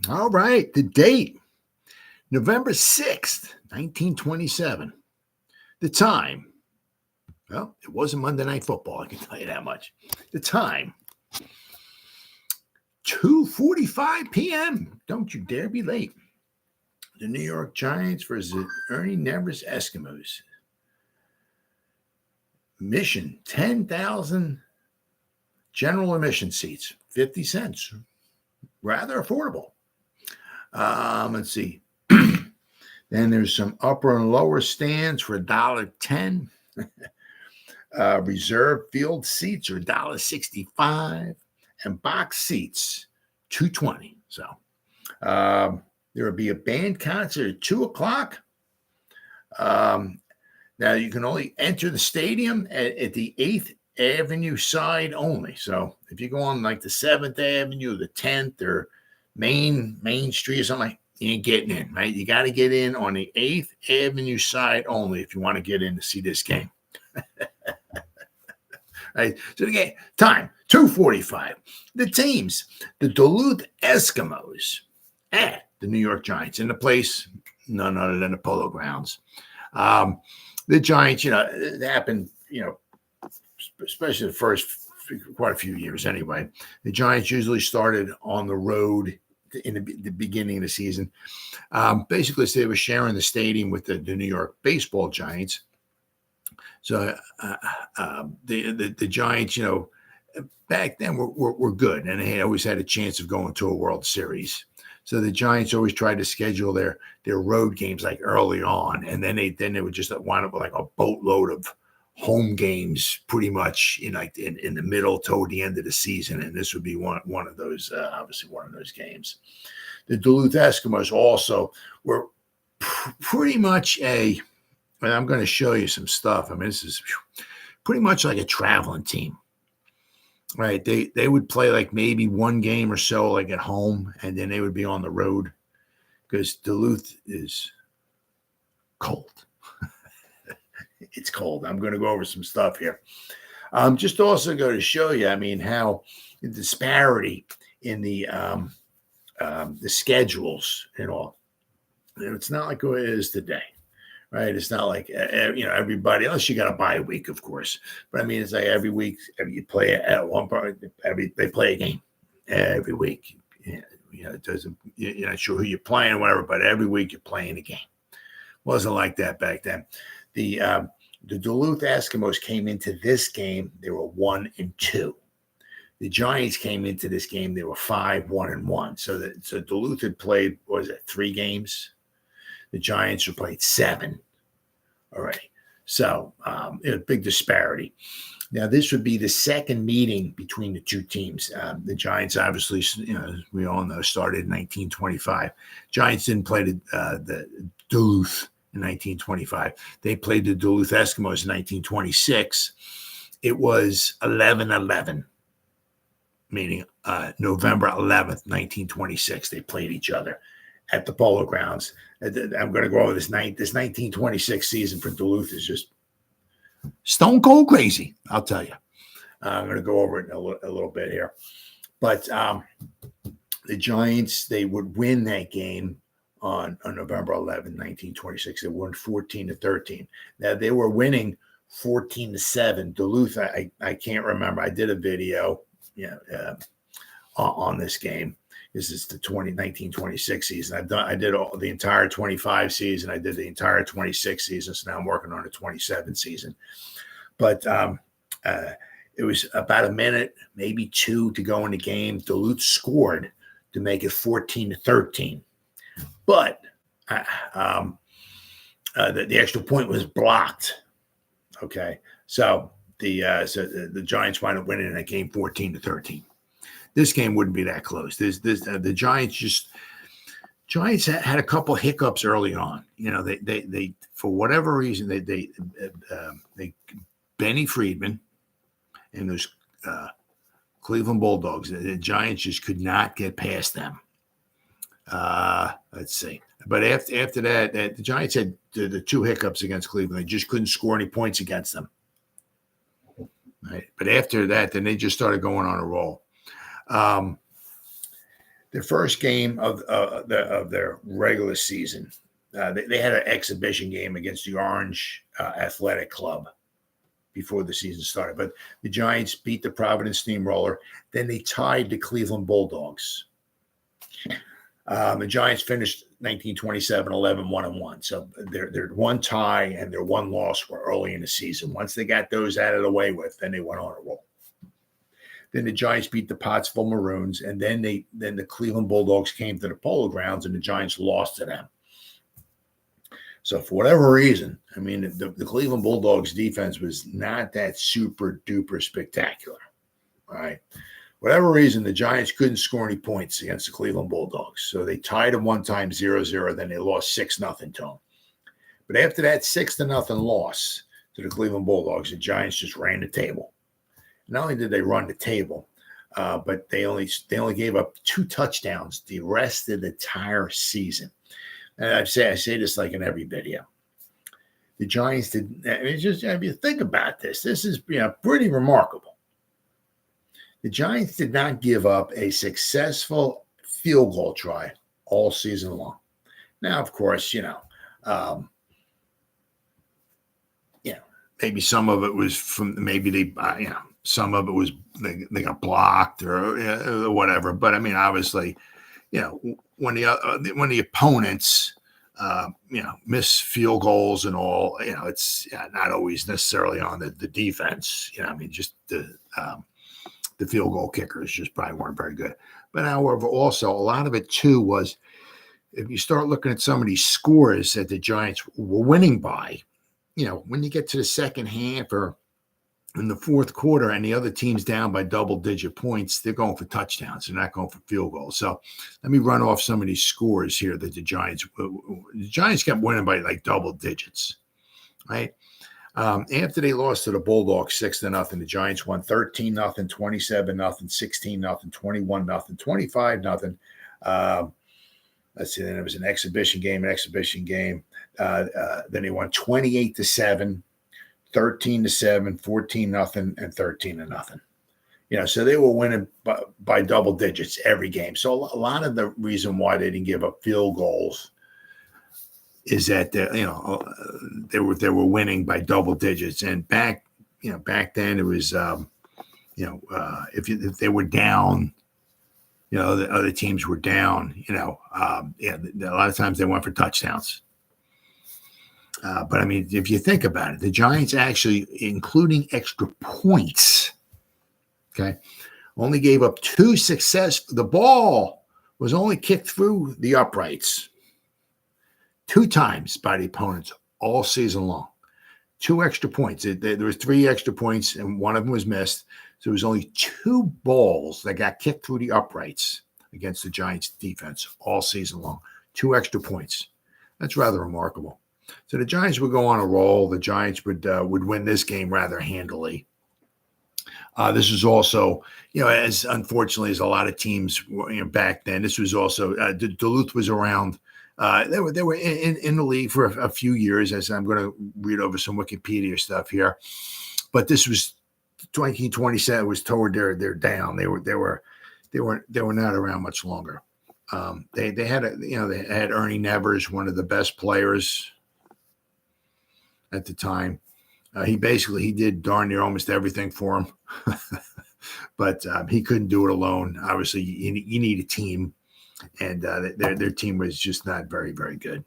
All right, the date, November 6th, 1927. The time, well, it wasn't Monday Night Football, I can tell you that much. The time, 2:45 p.m. Don't you dare be late. The New York Giants versus Ernie Nevers Eskimos. Admission, 10,000 general admission seats, 50 cents. Rather affordable. Let's see. Then there's some upper and lower stands for $1.10. Reserve field seats are $1.65. And box seats, $2.20. So there will be a band concert at 2 o'clock. Now you can only enter the stadium at the 8th Avenue side only. So if you go on like the 7th Avenue, the 10th, or Main Street or something, you ain't getting in, right? You got to get in on the 8th Avenue side only if you want to get in to see this game. Right. So the game time, 2:45. The teams, the Duluth Eskimos at the New York Giants. In the place, none other than the Polo Grounds. The Giants, it happened, especially the first quite a few years anyway. The Giants usually started on the road in the beginning of the season. Basically, they were sharing the stadium with the New York Baseball Giants. So the Giants, back then were good, and they always had a chance of going to a World Series. So the Giants always tried to schedule their road games like early on, and then they would just wind up with like a boatload of home games pretty much in the middle toward the end of the season, and this would be one of those, obviously one of those games. The Duluth Eskimos also were pretty much and I'm going to show you some stuff. I mean, this is pretty much like a traveling team. Right, they would play like maybe one game or so like at home, and then they would be on the road because Duluth is cold. It's cold. I'm going to go over some stuff here. Just also go to show you, I mean, how the disparity in the schedules and all. It's not like it is today. Right, it's not like everybody, unless you got a bye week, of course. But I mean, it's like every week you play at one part. They play a game every week. It doesn't. You're not sure who you're playing, or whatever. But every week you're playing a game. Wasn't like that back then. The Duluth Eskimos came into this game. They were 1-2. The Giants came into this game. They were 5-1-1. So Duluth had played, 3 games. The Giants have played 7 already. So a big disparity. Now, this would be the second meeting between the two teams. The Giants, obviously, as we all know, started in 1925. Giants didn't play the Duluth in 1925. They played the Duluth Eskimos in 1926. It was 11-11, meaning November 11th, 1926. They played each other at the Polo Grounds. I'm going to go over this 1926 season for Duluth is just stone cold crazy, I'll tell you. I'm going to go over it a little bit here. But the Giants, they would win that game on November 11, 1926. They won 14-13. Now, they were winning 14-7. Duluth, I can't remember. I did a video on this game. This is the 1926 season. I did the entire 25 season. I did the entire 26 season. So now I'm working on the 27 season. But it was about a minute, maybe 2 to go in the game. Duluth scored to make it 14-13. But the extra point was blocked. Okay, so the Giants wound up winning that game 14-13. This game wouldn't be that close. The Giants had a couple hiccups early on. They for whatever reason they Benny Friedman and those Cleveland Bulldogs. The Giants just could not get past them. Let's see. But after that, the Giants had the 2 hiccups against Cleveland. They just couldn't score any points against them. Right. But after that, then they just started going on a roll. The first game of their regular season, they had an exhibition game against the Orange Athletic Club before the season started. But the Giants beat the Providence Steamroller. Then they tied the Cleveland Bulldogs. The Giants finished 1927 11-1-1. So their one tie and their one loss were early in the season. Once they got those out of the way with, then they went on a roll. Then the Giants beat the Pottsville Maroons, and then the Cleveland Bulldogs came to the Polo Grounds, and the Giants lost to them. So for whatever reason, I mean, the Cleveland Bulldogs defense was not that super duper spectacular. All right. Whatever reason, the Giants couldn't score any points against the Cleveland Bulldogs. So they tied them one time 0-0, then they lost 6-0 to them. But after that 6-0 loss to the Cleveland Bulldogs, the Giants just ran the table. Not only did they run the table, but they only gave up 2 touchdowns the rest of the entire season. And I say this like in every video. The Giants did. I mean, just if you think about this, this is pretty remarkable. The Giants did not give up a successful field goal try all season long. Now, of course, maybe some of it was from some of it was they got blocked or whatever. But I mean, obviously, when the opponents miss field goals and all, it's not always necessarily on the defense. I mean, just the field goal kickers just probably weren't very good. But however, also a lot of it too was, if you start looking at some of these scores that the Giants were winning by, when you get to the second half or in the fourth quarter and the other team's down by double-digit points, they're going for touchdowns. They're not going for field goals. So let me run off some of these scores here that the Giants kept winning by like double digits, right? After they lost to the Bulldogs 6-0, the Giants won 13-0, 27-0, 16-0, 21-0, 25-0. Let's see, then it was an exhibition game. Then they won 28-7, 13-7, 14-0, and 13-0. So they were winning by double digits every game. So a lot of the reason why they didn't give up field goals is that they were winning by double digits. And back then it was if they were down, the other teams were down. A lot of times they went for touchdowns. But I mean, if you think about it, the Giants actually, including extra points, only gave up 2 success. The ball was only kicked through the uprights 2 times by the opponents all season long. 2 extra points. There was 3 extra points, and one of them was missed. So it was only 2 balls that got kicked through the uprights against the Giants defense all season long. 2 extra points. That's rather remarkable. So the Giants would go on a roll. The Giants would win this game rather handily. This was also, as unfortunately as a lot of teams back then. This was also Duluth was around. They were in the league for a few years. As I'm going to read over some Wikipedia stuff here, but this was 1927 was toward their down. They were not around much longer. They had they had Ernie Nevers, one of the best players at the time. He did darn near almost everything for him, but he couldn't do it alone. Obviously, you need a team, and their team was just not very, very good.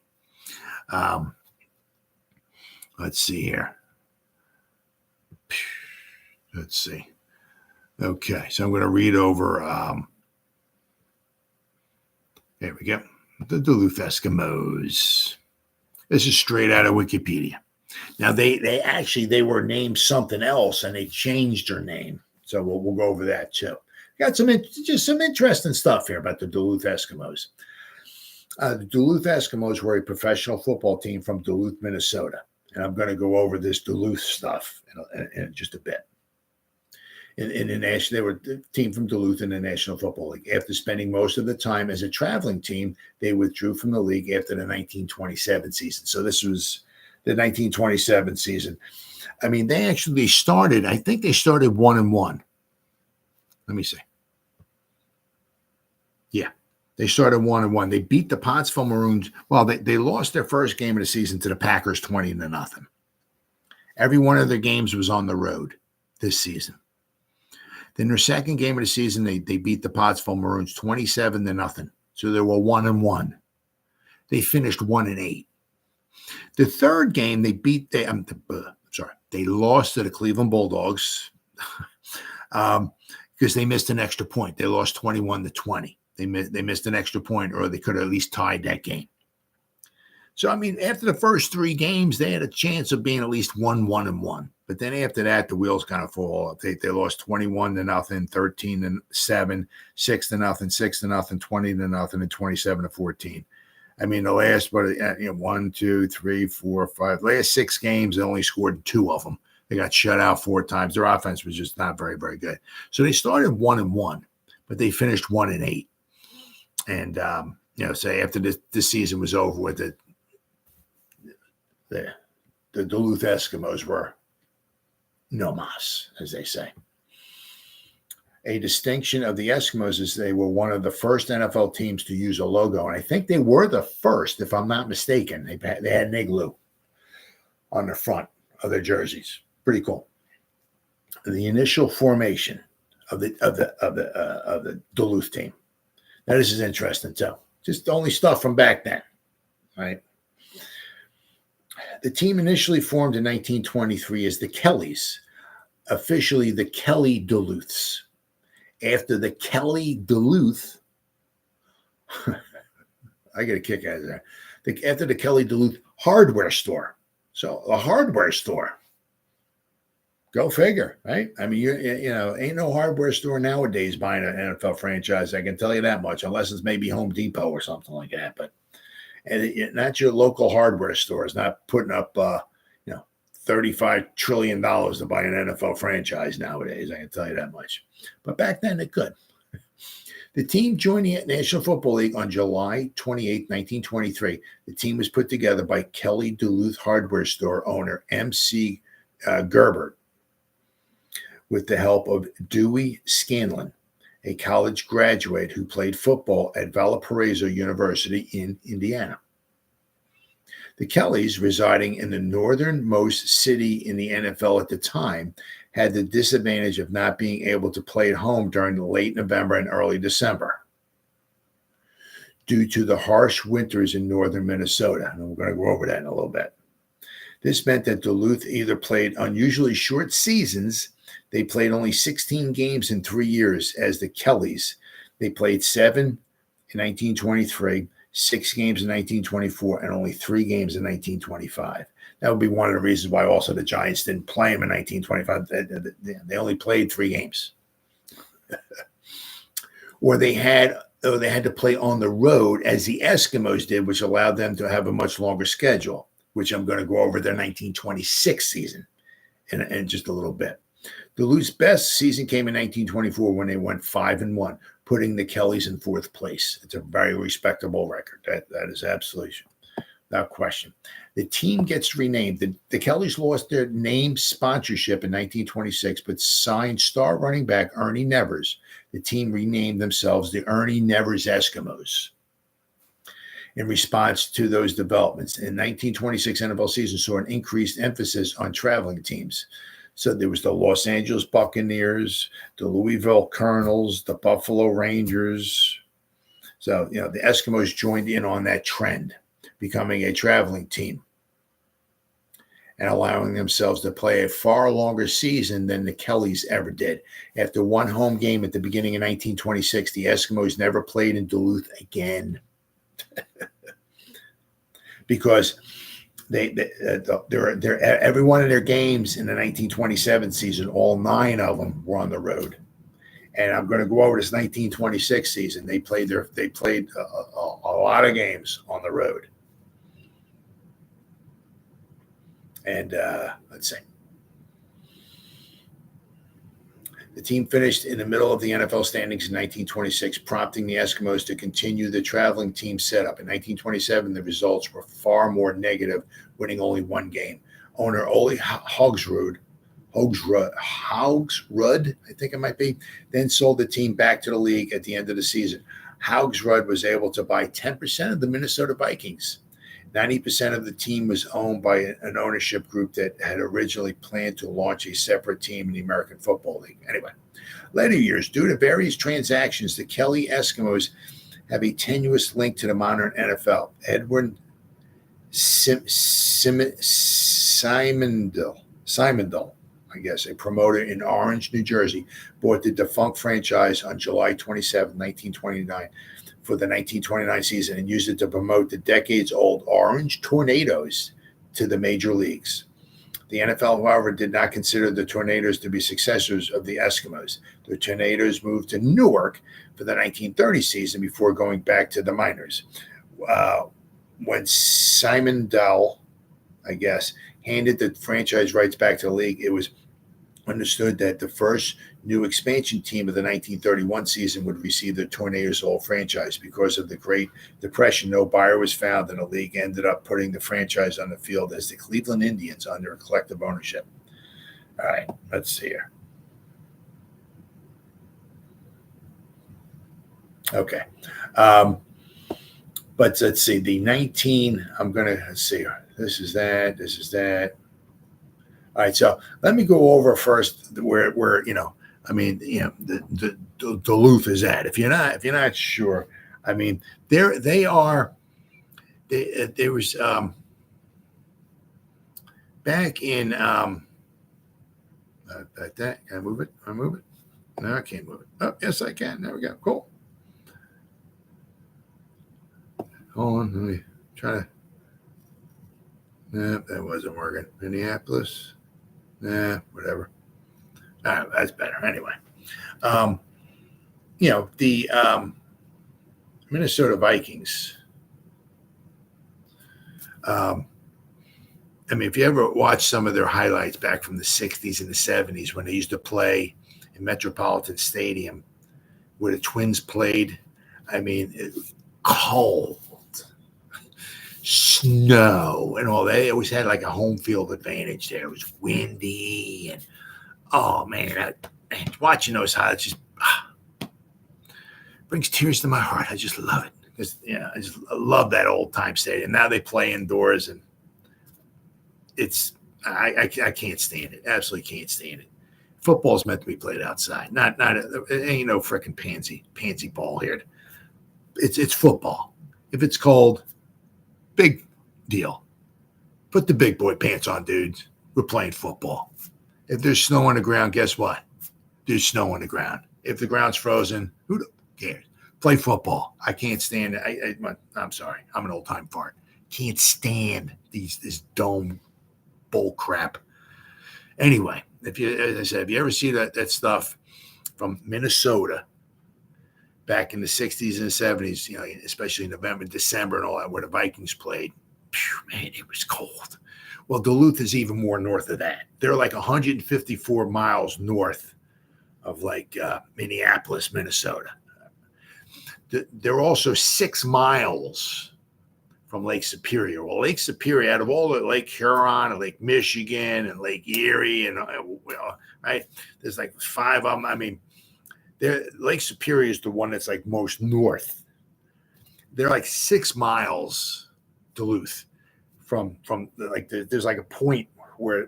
Let's see here. Let's see. Okay, so I'm going to read over. There we go. The Duluth Eskimos. This is straight out of Wikipedia. Now they were named something else and they changed their name. So we'll go over that too. Got some interesting stuff here about the Duluth Eskimos. The Duluth Eskimos were a professional football team from Duluth, Minnesota. And I'm going to go over this Duluth stuff in just a bit. In the national, they were the team from Duluth in the National Football League. After spending most of the time as a traveling team, they withdrew from the league after the 1927 season. So this was the 1927 season. I mean, they actually started, I think they started 1-1. Let me see. Yeah, They started 1-1. They beat the Pottsville Maroons. Well, they lost their first game of the season to the Packers 20-0. Every one of their games was on the road this season. Then their second game of the season, they beat the Pottsville Maroons 27-0. So they were 1-1. They finished 1-8. The third game, they lost to the Cleveland Bulldogs because they missed an extra point. They lost 21-20. They missed an extra point, or they could have at least tied that game. So, I mean, after the first three games, they had a chance of being at least 1-1. But then after that, the wheels kind of fall off. They lost 21-0, 13-7, 6-0, 6-0, 20-0, and 27-14. I mean, the last, 1, 2, 3, 4, 5, last 6 games, they only scored 2 of them. They got shut out 4 times. Their offense was just not very, very good. So they started 1-1, but they finished 1-8. And, so after this season was over with, the Duluth Eskimos were no mas, as they say. A distinction of the Eskimos is they were one of the first NFL teams to use a logo. And I think they were the first, if I'm not mistaken. They had an igloo on the front of their jerseys. Pretty cool. The initial formation of the Duluth team. Now, this is interesting, too. Just only stuff from back then, right? The team initially formed in 1923 as the Kellys, officially the Kelly Duluths. After the Kelly Duluth, I get a kick out of that. After the Kelly Duluth hardware store. So a hardware store. Go figure, right? I mean, ain't no hardware store nowadays buying an NFL franchise. I can tell you that much, unless it's maybe Home Depot or something like that. But not your local hardware store is not putting up, $35 trillion to buy an NFL franchise nowadays. I can tell you that much. But back then it could. The team joined the National Football League on July 28, 1923. The team was put together by Kelly Duluth hardware store owner M.C. Gerbert with the help of Dewey Scanlon, a college graduate who played football at Valparaiso University in Indiana. The Kellys, residing in the northernmost city in the NFL at the time, had the disadvantage of not being able to play at home during late November and early December due to the harsh winters in northern Minnesota. And we're going to go over that in a little bit. This meant that Duluth either played unusually short seasons. They played only 16 games in 3 years as the Kellys. They played 7 in 1923, 6 games in 1924, and only 3 games in 1925. That would be one of the reasons why also the Giants didn't play them in 1925. They only played 3 games. Or they had to play on the road as the Eskimos did, which allowed them to have a much longer schedule, which I'm going to go over their 1926 season in just a little bit. Duluth's best season came in 1924 when they went 5-1, putting the Kellys in 4th place. It's a very respectable record. That is absolutely without question. The team gets renamed. The Kellys lost their name sponsorship in 1926, but signed star running back Ernie Nevers. The team renamed themselves the Ernie Nevers Eskimos in response to those developments. In 1926 NFL season saw an increased emphasis on traveling teams. So there was the Los Angeles Buccaneers, the Louisville Colonels, the Buffalo Rangers. So, the Eskimos joined in on that trend, becoming a traveling team and allowing themselves to play a far longer season than the Kellys ever did. After one home game at the beginning of 1926, the Eskimos never played in Duluth again because every one of their games in the 1927 season, all 9 of them were on the road. And I'm going to go over this 1926 season. They played a lot of games on the road. And let's see. The team finished in the middle of the NFL standings in 1926, prompting the Eskimos to continue the traveling team setup. In 1927, the results were far more negative, winning only 1 game. Owner Ole Hogsrud, I think it might be, then sold the team back to the league at the end of the season. Haugsrud was able to buy 10% of the Minnesota Vikings. 90% of the team was owned by an ownership group that had originally planned to launch a separate team in the American Football League. Anyway, later years, due to various transactions, the Kelly Eskimos have a tenuous link to the modern NFL. Edwin Simondal, I guess, a promoter in Orange, New Jersey, bought the defunct franchise on July 27, 1929 for the 1929 season and used it to promote the decades-old Orange Tornadoes to the major leagues. The NFL, however, did not consider the Tornadoes to be successors of the Eskimos. The Tornadoes moved to Newark for the 1930 season before going back to the minors. When Simondal, I guess, handed the franchise rights back to the league, it was understood that the first new expansion team of the 1931 season would receive the Tornadoes' whole franchise. Because of the Great Depression, no buyer was found, and the league ended up putting the franchise on the field as the Cleveland Indians under collective ownership. All right, let's see here. Okay. But let's see, the 19, let's see, this is that. All right, so let me go over first where the Duluth is at. If you're not sure, I mean, there was back in like that. Can I move it? No, I can't move it. Oh, yes, I can. There we go. Cool. Hold on, let me try to. Nah, that wasn't working. Minneapolis. Nah, whatever. That's better. Anyway, the Minnesota Vikings. If you ever watch some of their highlights back from the 60s and the 70s when they used to play in Metropolitan Stadium where the Twins played, it was cold. Snow and all that. They always had like a home field advantage there. It was windy and watching those highlights just brings tears to my heart. I just love it because I love that old time stadium. Now they play indoors and I can't stand it. Absolutely can't stand it. Football's meant to be played outside. It ain't no freaking pansy ball here. It's football. If it's cold, big deal. Put the big boy pants on, dudes. We're playing football. If there's snow on the ground, guess what? There's snow on the ground. If the ground's frozen, who cares? Play football. I can't stand it. I'm sorry. I'm an old-time fart. Can't stand this dome bull crap. Anyway, as I said, if you ever see that stuff from Minnesota back in the 60s and 70s, especially in November, December and all that, where the Vikings played, man, it was cold. Well, Duluth is even more north of that. They're like 154 miles north of Minneapolis, Minnesota. They're also 6 miles from Lake Superior. Well, Lake Superior, out of all the Lake Huron and Lake Michigan and Lake Erie and right, there's like 5 of them. Lake Superior is the one that's like most north. They're like 6 miles, Duluth, from there's like a point where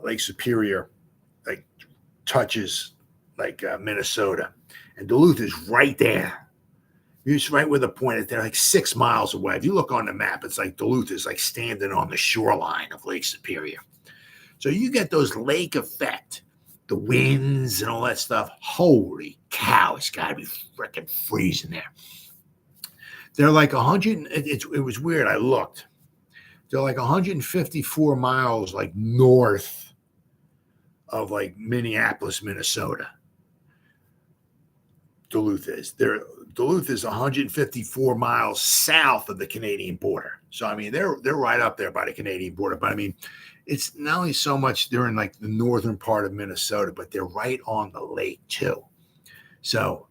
Lake Superior like touches Minnesota, and Duluth is right there. It's right where the point is. They're like 6 miles away. If you look on the map, it's like Duluth is like standing on the shoreline of Lake Superior. So you get those lake effect. The winds and all that stuff. Holy cow, it's got to be freaking freezing there. They're like 100. It was weird. I looked. They're like 154 miles north of Minneapolis, Minnesota. Duluth is. Duluth is 154 miles south of the Canadian border. So they're right up there by the Canadian border. But it's not only so much they're in the northern part of Minnesota, but they're right on the lake too. So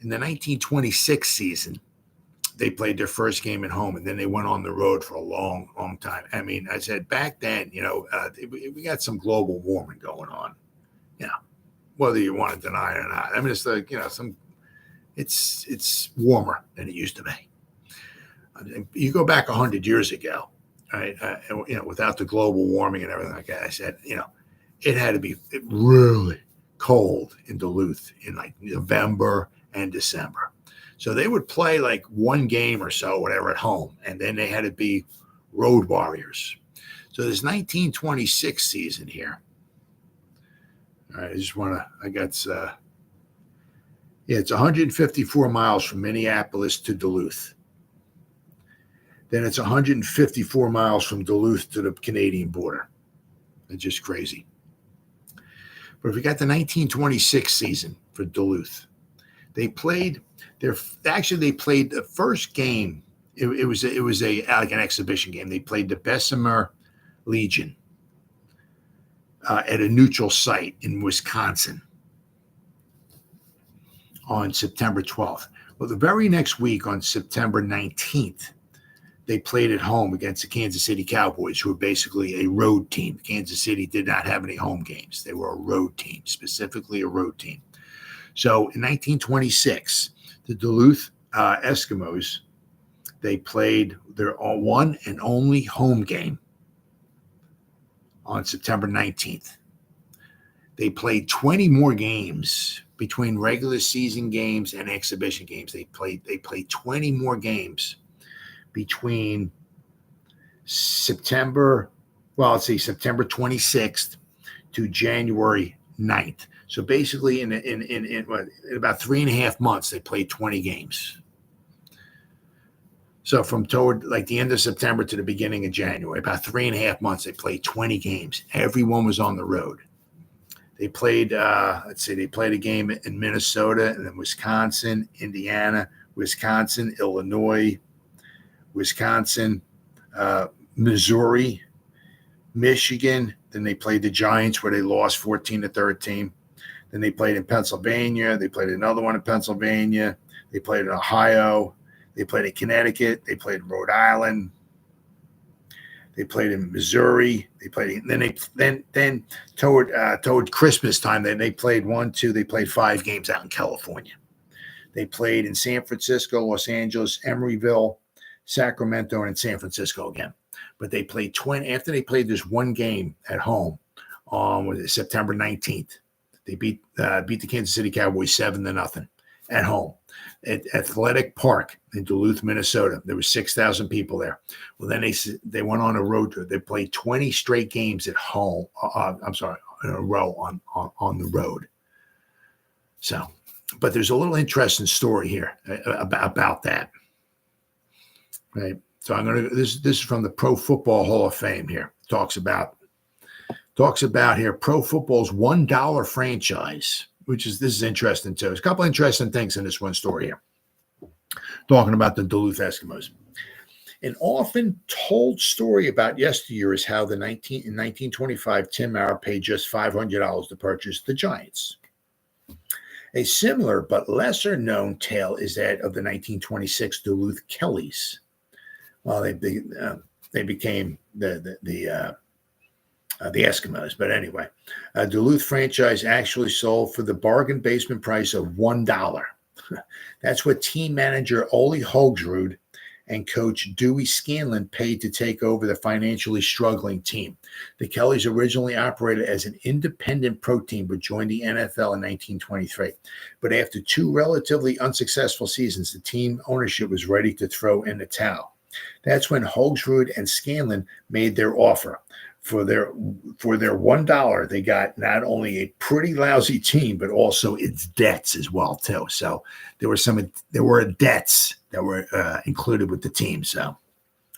in the 1926 season, they played their first game at home, and then they went on the road for a long, long time. I said back then, we got some global warming going on, whether you want to deny it or not. It's like, it's warmer than it used to be. You go back 100 years ago, right? Without the global warming and everything like that, I said, it had to be really cold in Duluth in like November and December. So they would play like one game or so, whatever, at home, and then they had to be road warriors. So this 1926 season here. All right, it's 154 miles from Minneapolis to Duluth. Then it's 154 miles from Duluth to the Canadian border. It's just crazy. But if we got the 1926 season for Duluth, they played the first game. It was like an exhibition game. They played the Bessemer Legion at a neutral site in Wisconsin on September 12th. Well, the very next week on September 19th, they played at home against the Kansas City Cowboys, who were basically a road team. Kansas City did not have any home games. They were a road team, specifically a road team. So in 1926, the Duluth Eskimos, they played their one and only home game on September 19th. They played 20 more games between regular season games and exhibition games. They played 20 more games between September 26th to January 9th. So basically in about 3.5 months, they played 20 games. So from toward like the end of September to the beginning of January, about 3.5 months, they played 20 games. Everyone was on the road. They played, they played a game in Minnesota and then Wisconsin, Indiana, Wisconsin, Illinois, Wisconsin, Missouri, Michigan. Then they played the Giants where they lost 14-13. Then they played in Pennsylvania. They played another one in Pennsylvania. They played in Ohio. They played in Connecticut. They played in Rhode Island. They played in Missouri. They played then toward Christmas time. Then they played 5 games out in California. They played in San Francisco, Los Angeles, Emeryville, Sacramento, and in San Francisco again. But they played 20 after they played this one game at home on September 19th. They beat the Kansas City Cowboys 7-0 at home at Athletic Park in Duluth, Minnesota. There were 6,000 people there. Well, then they went on a road trip. They played 20 straight games at home. In a row on the road. So, but there's a little interesting story here about that. Right. So this is from the Pro Football Hall of Fame here. Talks about here Pro Football's $1 franchise, this is interesting too. There's a couple interesting things in this one story here. Talking about the Duluth Eskimos. An often told story about yesteryear is how in 1925, Tim Maurer paid just $500 to purchase the Giants. A similar but lesser known tale is that of the 1926 Duluth Kellys. Well, they became the Eskimos, but anyway, Duluth franchise actually sold for the bargain basement price of $1. That's what team manager Ole Hogsrud and coach Dewey Scanlon paid to take over the financially struggling team. The Kellys originally operated as an independent pro team, but joined the NFL in 1923. But after 2 relatively unsuccessful seasons, the team ownership was ready to throw in the towel. That's when Hogsrud and Scanlon made their offer. For their $1, they got not only a pretty lousy team, but also its debts as well too. So there were debts that were included with the team. So,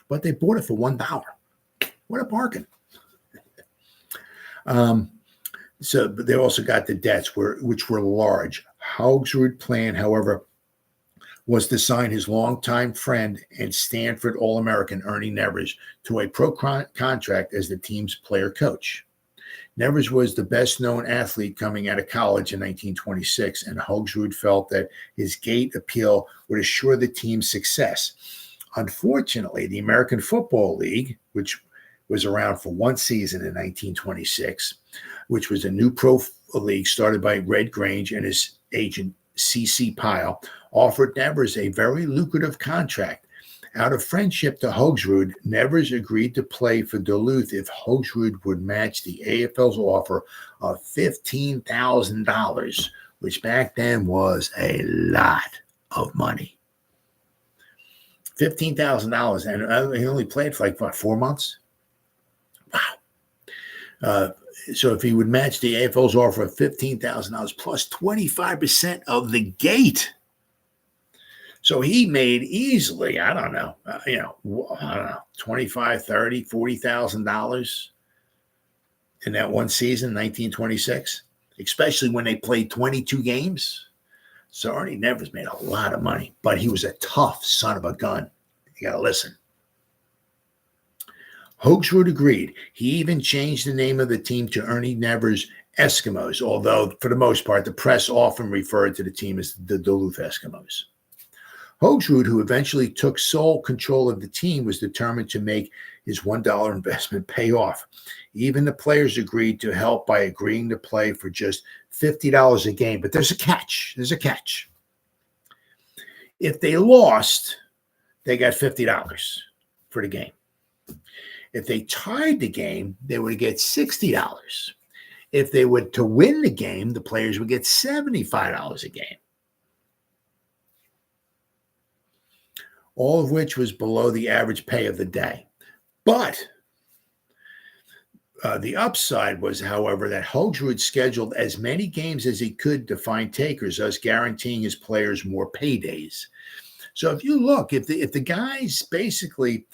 but they bought it for $1. What a bargain! So, but they also got the debts which were large. Hogsrud's plan, however, was to sign his longtime friend and Stanford All-American Ernie Nevers to a pro contract as the team's player coach. Nevers was the best-known athlete coming out of college in 1926, and Hogsrud felt that his gait appeal would assure the team's success. Unfortunately, the American Football League, which was around for one season in 1926, which was a new pro league started by Red Grange and his agent, C.C. Pyle, offered Nevers a very lucrative contract. Out of friendship to Hogsrud, Nevers agreed to play for Duluth if Hogsrud would match the AFL's offer of $15,000, which back then was a lot of money. $15,000, and he only played for 4 months? Wow. So if he would match the AFL's offer of $15,000 plus 25% of the gate, so he made easily, I don't know, $25,000, $30,000, $40,000 in that one season, 1926, especially when they played 22 games. So Ernie Nevers made a lot of money, but he was a tough son of a gun. You got to listen. Hogsrud agreed. He even changed the name of the team to Ernie Nevers Eskimos, although for the most part, the press often referred to the team as the Duluth Eskimos. Hogsrud, who eventually took sole control of the team, was determined to make his $1 investment pay off. Even the players agreed to help by agreeing to play for just $50 a game. But there's a catch. There's a catch. If they lost, they got $50 for the game. If they tied the game, they would get $60. If they were to win the game, the players would get $75 a game. All of which was below the average pay of the day. But the upside was, however, that Hogsrud scheduled as many games as he could to find takers, thus guaranteeing his players more paydays. So if you look, if the guys basically,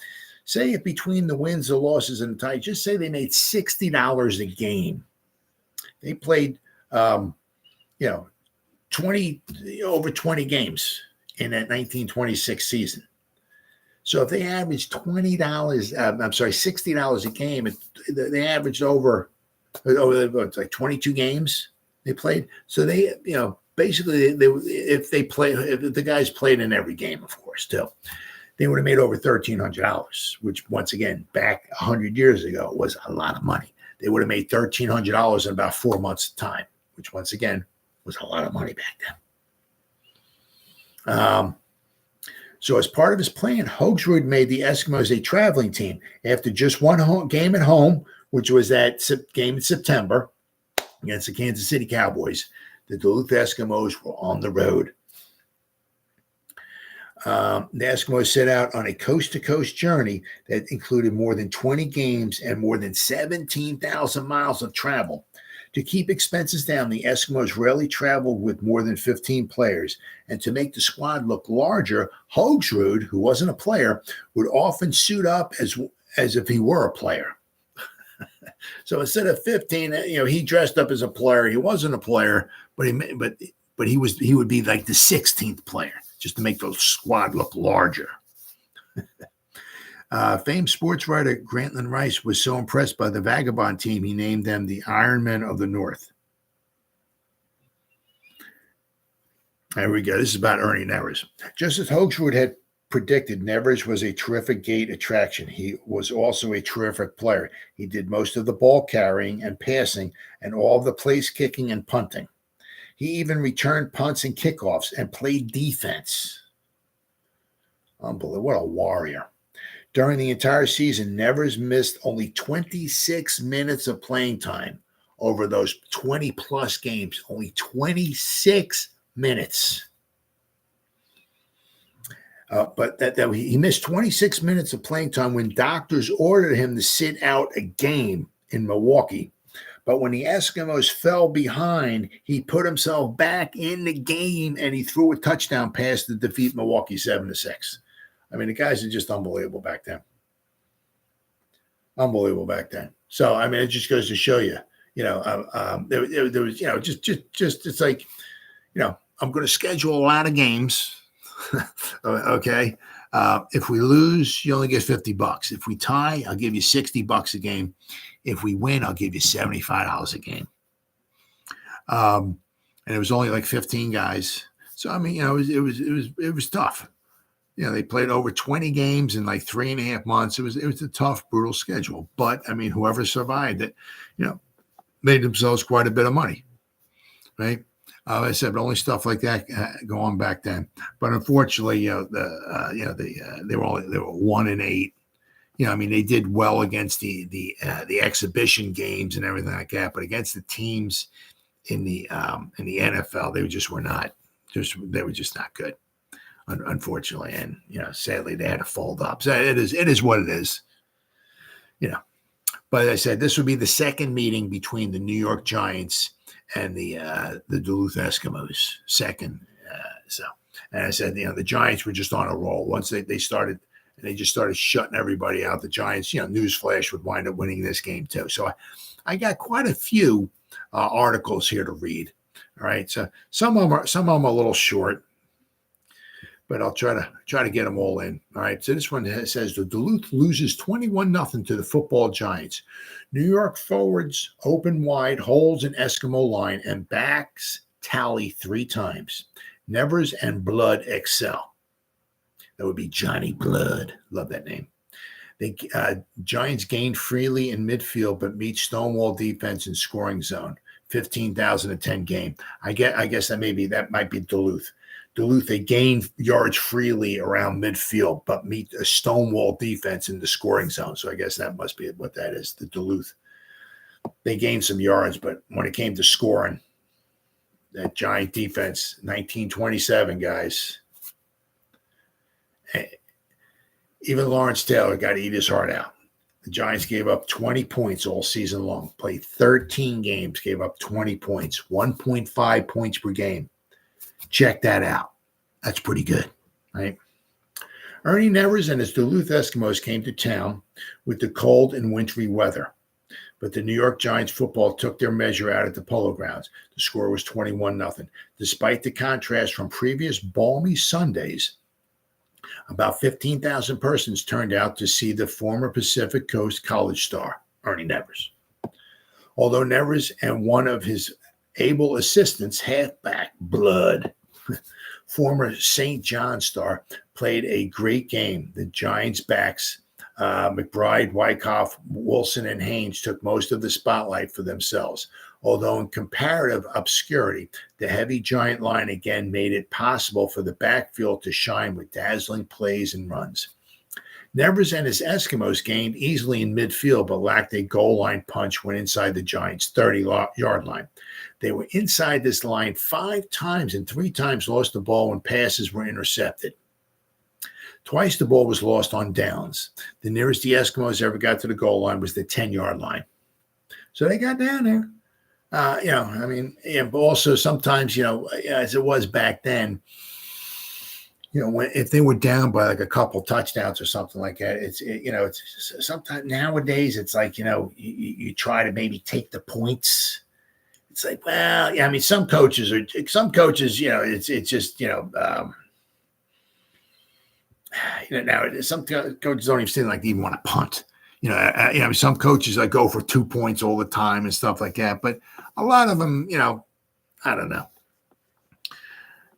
say if between the wins, the losses, and the tie, just say they made $60 a game. They played, 20 games in that 1926 season. So if they averaged $60 a game, they averaged over it's like 22 games they played. So they, basically if the guys played in every game, of course, too, they would have made over $1,300, which once again, back 100 years ago was a lot of money. They would have made $1,300 in about 4 months' time, which once again was a lot of money back then. So as part of his plan, Hogsrud made the Eskimos a traveling team. After just one game at home, which was that game in September against the Kansas City Cowboys, the Duluth Eskimos were on the road. The Eskimos set out on a coast-to-coast journey that included more than 20 games and more than 17,000 miles of travel. To keep expenses down, the Eskimos rarely traveled with more than 15 players. And to make the squad look larger, Hogsrud, who wasn't a player, would often suit up as if he were a player. So instead of 15, he dressed up as a player. He wasn't a player, but he would be like the 16th player, just to make the squad look larger. Famed sports writer Grantland Rice was so impressed by the Vagabond team, he named them the Ironmen of the North. There we go. This is about Ernie Nevers. Just as Hogsrud had predicted, Nevers was a terrific gate attraction. He was also a terrific player. He did most of the ball carrying and passing and all of the place kicking and punting. He even returned punts and kickoffs and played defense. Unbelievable. What a warrior. During the entire season, Nevers missed only 26 minutes of playing time over those 20-plus games. Only 26 minutes. But he missed 26 minutes of playing time when doctors ordered him to sit out a game in Milwaukee. But when the Eskimos fell behind, he put himself back in the game and he threw a touchdown pass to defeat Milwaukee 7-6. I mean, the guys are just unbelievable back then. Unbelievable back then. So, I mean, it just goes to show you, there was, just it's like, I'm going to schedule a lot of games. Okay. If we lose, you only get $50. If we tie, I'll give you $60 a game. If we win, I'll give you $75 a game. And it was only like 15 guys. So, I mean, it was tough. They played over 20 games in like 3.5 months. It was a tough, brutal schedule. But I mean, whoever survived it, made themselves quite a bit of money, right? I said, but only stuff like that go on back then. But unfortunately, they were 1-8. I mean, they did well against the exhibition games and everything like that, but against the teams in the NFL, they were just not good, unfortunately. And sadly, they had to fold up. So it is what it is. But as I said, this would be the second meeting between the New York Giants and the Duluth Eskimos. Second. And I said, the Giants were just on a roll. Once they started, and they just started shutting everybody out. The Giants, newsflash, would wind up winning this game too. So I got quite a few articles here to read. All right, so some of them are a little short, but I'll try to get them all in. All right, so this one says the Duluth loses 21-0 to the football Giants. New York forwards open wide holes in Eskimo line and backs tally 3 times. Nevers and Blood excel. That would be Johnny Blood. Love that name. The Giants gained freely in midfield, but meet Stonewall defense in scoring zone. 15,010 game. I guess that might be Duluth. Duluth, they gain yards freely around midfield, but meet a Stonewall defense in the scoring zone. So I guess that must be what that is. The Duluth, they gained some yards, but when it came to scoring, that Giant defense, 1927 guys. Even Lawrence Taylor got to eat his heart out. The Giants gave up 20 points all season long, played 13 games, gave up 20 points, 1.5 points per game. Check that out. That's pretty good, right? Ernie Nevers and his Duluth Eskimos came to town with the cold and wintry weather, but the New York Giants football took their measure out at the Polo Grounds. The score was 21-0. Despite the contrast from previous balmy Sundays, about 15,000 persons turned out to see the former Pacific Coast College star, Ernie Nevers. Although Nevers and one of his able assistants, halfback Blood, former St. John star, played a great game. The Giants backs, McBride, Wyckoff, Wilson, and Haynes took most of the spotlight for themselves. Although in comparative obscurity, the heavy Giant line again made it possible for the backfield to shine with dazzling plays and runs. Nevers and his Eskimos gained easily in midfield, but lacked a goal line punch when inside the Giants' 30-yard line. They were inside this line 5 times and 3 times lost the ball when passes were intercepted. Twice the ball was lost on downs. The nearest the Eskimos ever got to the goal line was the 10-yard line. So they got down there. But also sometimes, as it was back then, if they were down by like a couple touchdowns or something like that, it's sometimes nowadays it's like, you try to maybe take the points. It's like, well, yeah, I mean, some coaches, it's just, now some coaches don't even want to punt. Some coaches go for 2 points all the time and stuff like that. But a lot of them, I don't know,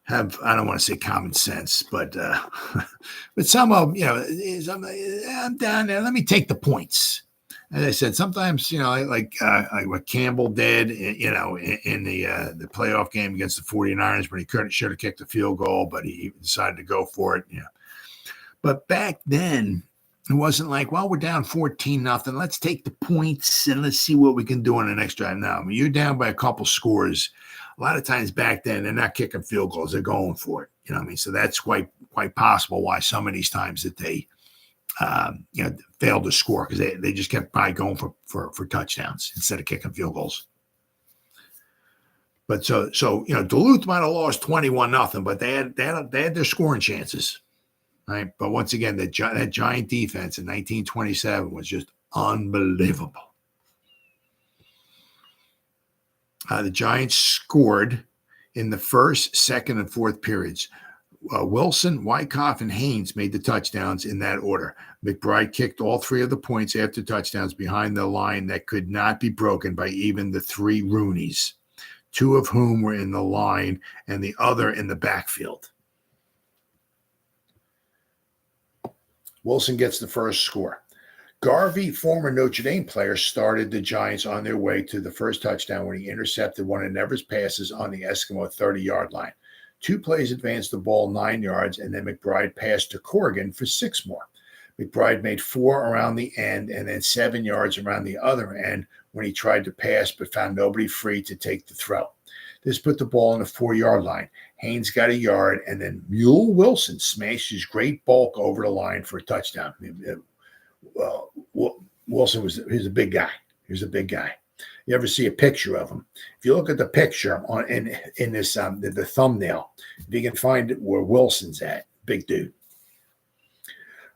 I don't want to say common sense, but some of them, I'm down there. Let me take the points. As I said, sometimes, like what Campbell did, in the playoff game against the 49ers, when he should have kicked a field goal, but he decided to go for it. But back then, it wasn't like, well, we're down 14-0. Let's take the points and let's see what we can do on the next drive. Now, when you're down by a couple scores, a lot of times back then, they're not kicking field goals. They're going for it. You know what I mean? So that's quite possible why some of these times that they, failed to score, because they just kept probably going for touchdowns instead of kicking field goals. But so Duluth might have lost 21-0, but they had their scoring chances. Right, but once again, that Giant defense in 1927 was just unbelievable. The Giants scored in the first, second, and fourth periods. Wilson, Wyckoff, and Haynes made the touchdowns in that order. McBride kicked all 3 of the points after touchdowns behind the line that could not be broken by even the 3 Roonies, 2 of whom were in the line and the other in the backfield. Wilson gets the first score. Garvey, former Notre Dame player, started the Giants on their way to the first touchdown when he intercepted one of Nevers' passes on the Eskimo 30-yard line. 2 plays advanced the ball 9 yards, and then McBride passed to Corrigan for 6 more. McBride made 4 around the end and then 7 yards around the other end when he tried to pass but found nobody free to take the throw. This put the ball on the 4-yard line. Haynes got a yard, and then Mule Wilson smashed his great bulk over the line for a touchdown. Wilson was a big guy. He was a big guy. You ever see a picture of him? If you look at the picture in this the thumbnail, if you can find where Wilson's at, big dude.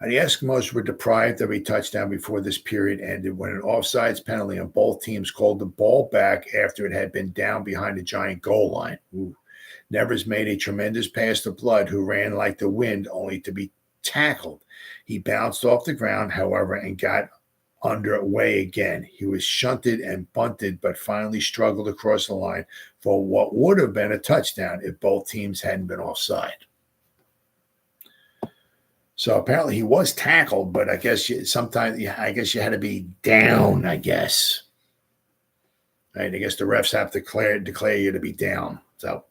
The Eskimos were deprived of a touchdown before this period ended when an offsides penalty on both teams called the ball back after it had been down behind the Giant goal line. Ooh. Nevers made a tremendous pass to Blood, who ran like the wind, only to be tackled. He bounced off the ground, however, and got underway again. He was shunted and bunted, but finally struggled across the line for what would have been a touchdown if both teams hadn't been offside. So apparently he was tackled, but I guess you had to be down, I guess. Right? I guess the refs have to declare you to be down. So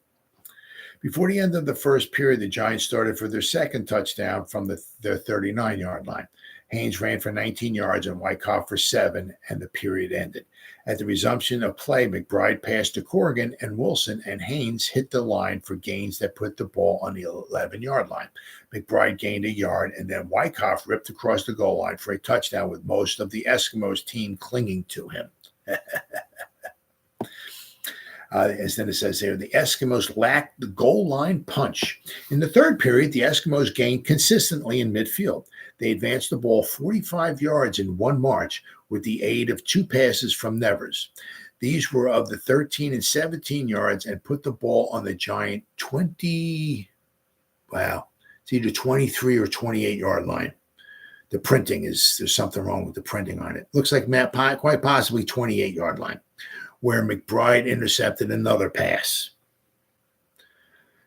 before the end of the first period, the Giants started for their second touchdown from their 39-yard line. Haynes ran for 19 yards and Wyckoff for 7, and the period ended. At the resumption of play, McBride passed to Corrigan, and Wilson and Haynes hit the line for gains that put the ball on the 11-yard line. McBride gained a yard, and then Wyckoff ripped across the goal line for a touchdown with most of the Eskimos team clinging to him. As then it says here, the Eskimos lacked the goal line punch. In the third period, the Eskimos gained consistently in midfield. They advanced the ball 45 yards in one march with the aid of 2 passes from Nevers. These were of the 13 and 17 yards and put the ball on the Giant 20, it's either 23 or 28-yard line. The printing there's something wrong with the printing on it. Looks like quite possibly 28-yard line, where McBride intercepted another pass.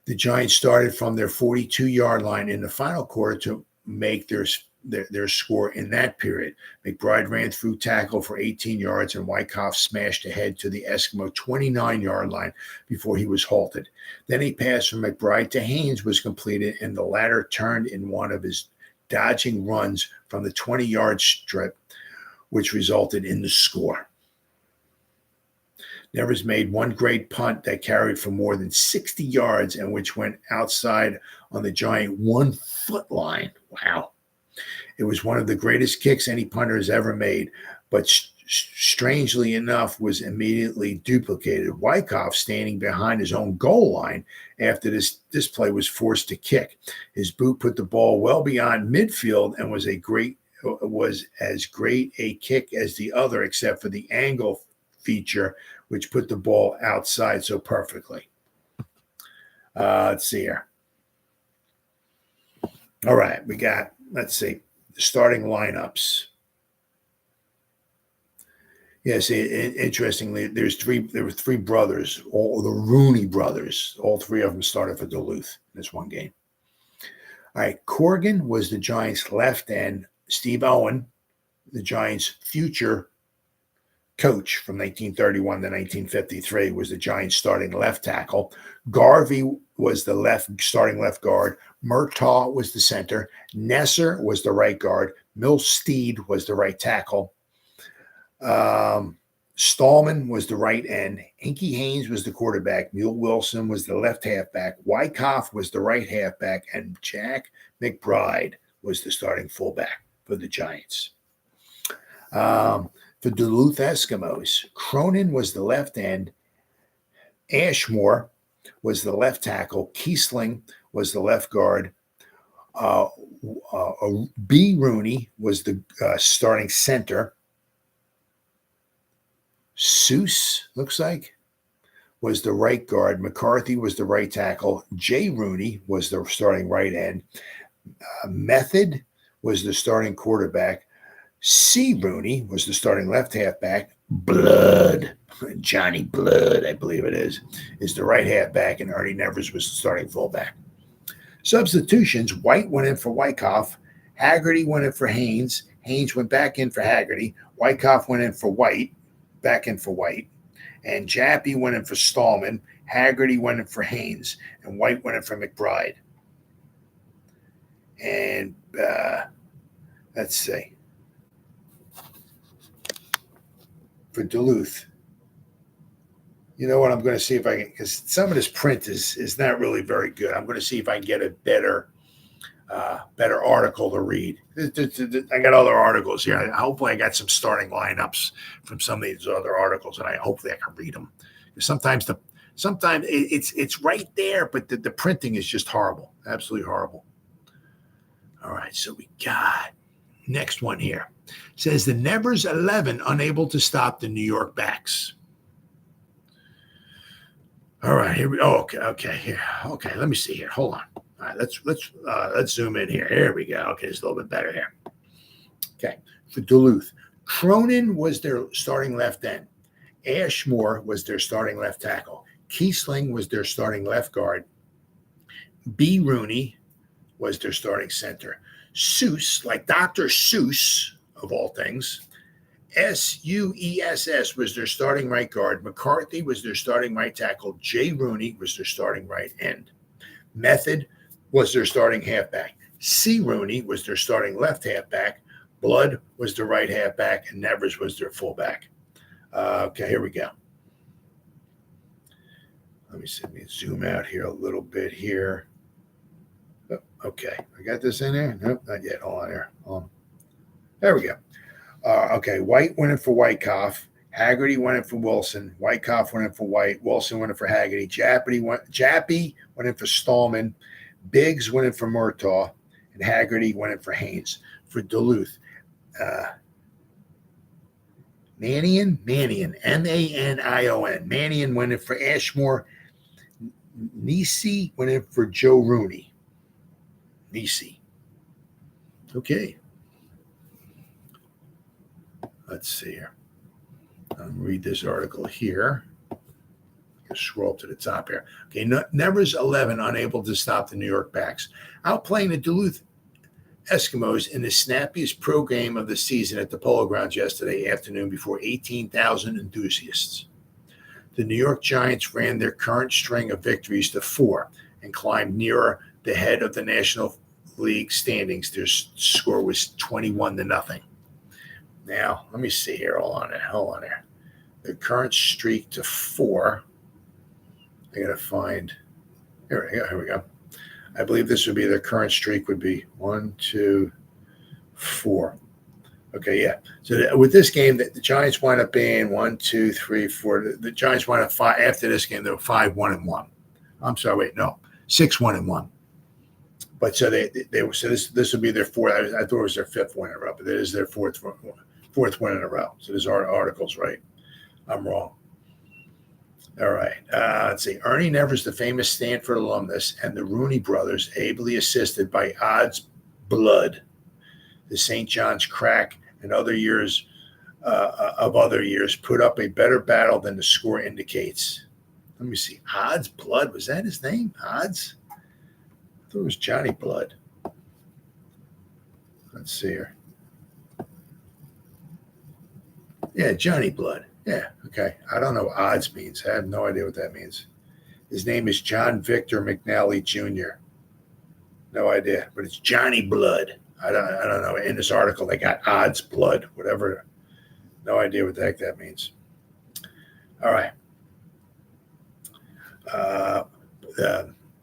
The Giants started from their 42-yard line in the final quarter to make their score in that period. McBride ran through tackle for 18 yards, and Wyckoff smashed ahead to the Eskimo 29-yard line before he was halted. Then a pass from McBride to Haynes was completed, and the latter turned in one of his dodging runs from the 20-yard strip, which resulted in the score. Nevers made one great punt that carried for more than 60 yards and which went outside on the Giant 1-foot line. Wow. It was one of the greatest kicks any punter has ever made, but strangely enough was immediately duplicated. Wyckoff standing behind his own goal line after this play was forced to kick. His boot put the ball well beyond midfield and was as great a kick as the other, except for the angle feature, which put the ball outside so perfectly. Let's see here. All right, let's see, the starting lineups. Yes, interestingly, there were 3 brothers, all the Rooney brothers. All 3 of them started for Duluth in this one game. All right, Corrigan was the Giants' left end. Steve Owen, the Giants' future coach from 1931 to 1953, was the Giants' starting left tackle. Garvey was the starting left guard. Murtaugh was the center. Nesser was the right guard. Milsteed was the right tackle. Stallman was the right end. Inky Haynes was the quarterback. Mule Wilson was the left halfback. Wyckoff was the right halfback. And Jack McBride was the starting fullback for the Giants. For Duluth Eskimos, Cronin was the left end. Ashmore was the left tackle. Kiesling was the left guard. B. Rooney was the starting center. Seuss, looks like, was the right guard. McCarthy was the right tackle. J. Rooney was the starting right end. Method was the starting quarterback. C. Rooney was the starting left halfback. Blood, Johnny Blood, I believe it is the right halfback, and Ernie Nevers was the starting fullback. Substitutions: White went in for Wyckoff. Haggerty went in for Haynes. Haynes went back in for Haggerty. Wyckoff went in for White, back in for White. And Jappy went in for Stallman. Haggerty went in for Haynes. And White went in for McBride. And let's see. For Duluth. You know what? I'm going to see if I can, because some of this print is not really very good. I'm going to see if I can get a better article to read. I got other articles here. Hopefully I got some starting lineups from some of these other articles, and hopefully I can read them. Sometimes it's right there, but the printing is just horrible, absolutely horrible. All right, so we got next one here. It says the Nevers 11 unable to stop the New York backs. All right, here we go. Okay, here. Okay, let me see here. Hold on. All right, let's zoom in here. Here we go. Okay, it's a little bit better here. Okay, for Duluth, Cronin was their starting left end. Ashmore was their starting left tackle. Kiesling was their starting left guard. B. Rooney was their starting center. Seuss, like Dr. Seuss of all things, Suess was their starting right guard. McCarthy was their starting right tackle. J. Rooney was their starting right end. Method was their starting halfback. C. Rooney was their starting left halfback. Blood was their right halfback, and Nevers was their fullback. Okay, here we go. Let me zoom out here a little bit here. Oh, okay, I got this in there? Nope, not yet. Hold on here. There we go. Okay, White went in for Wyckoff. Haggerty went in for Wilson. Wyckoff went in for White. Wilson went in for Haggerty. Jappy went in for Stallman. Biggs went in for Murtaugh. And Haggerty went in for Haynes. For Duluth, Mannion, M-A-N-I-O-N. Mannion went in for Ashmore. Nisi went in for Joe Rooney. Nisi. Okay. Let's see here. I'll read this article here. Scroll up to the top here. Okay, Nevers 11 unable to stop the New York backs. Outplaying the Duluth Eskimos in the snappiest pro game of the season at the Polo Grounds yesterday afternoon before 18,000 enthusiasts. The New York Giants ran their current string of victories to 4 and climbed nearer the head of the National League standings. Their score was 21-0. Now, let me see here. Hold on here. The current streak to 4. I got to find. Here we go. I believe this would be their current streak would be 1, 2, 4. Okay, yeah. So with this game, the Giants wind up being 1, 2, 3, 4. The Giants wind up 5. After this game, they were 5-1-1. I'm sorry, wait, no, 6-1-1. But so they were. So this would be their fourth. I thought it was their 5th win in a row, but it is their fourth win in a row. So there's our articles right. I'm wrong. All right. Let's see. Ernie Nevers, the famous Stanford alumnus, and the Rooney brothers, ably assisted by Odds Blood, the St. John's Crack, and other years, put up a better battle than the score indicates. Let me see. Odds Blood, was that his name? Odds? I thought it was Johnny Blood. Let's see here. Yeah, Johnny Blood. Yeah, okay. I don't know what odds means. I have no idea what that means. His name is John Victor McNally Jr. No idea, but it's Johnny Blood. I don't know. In this article, they got Odds Blood, whatever. No idea what the heck that means. All right.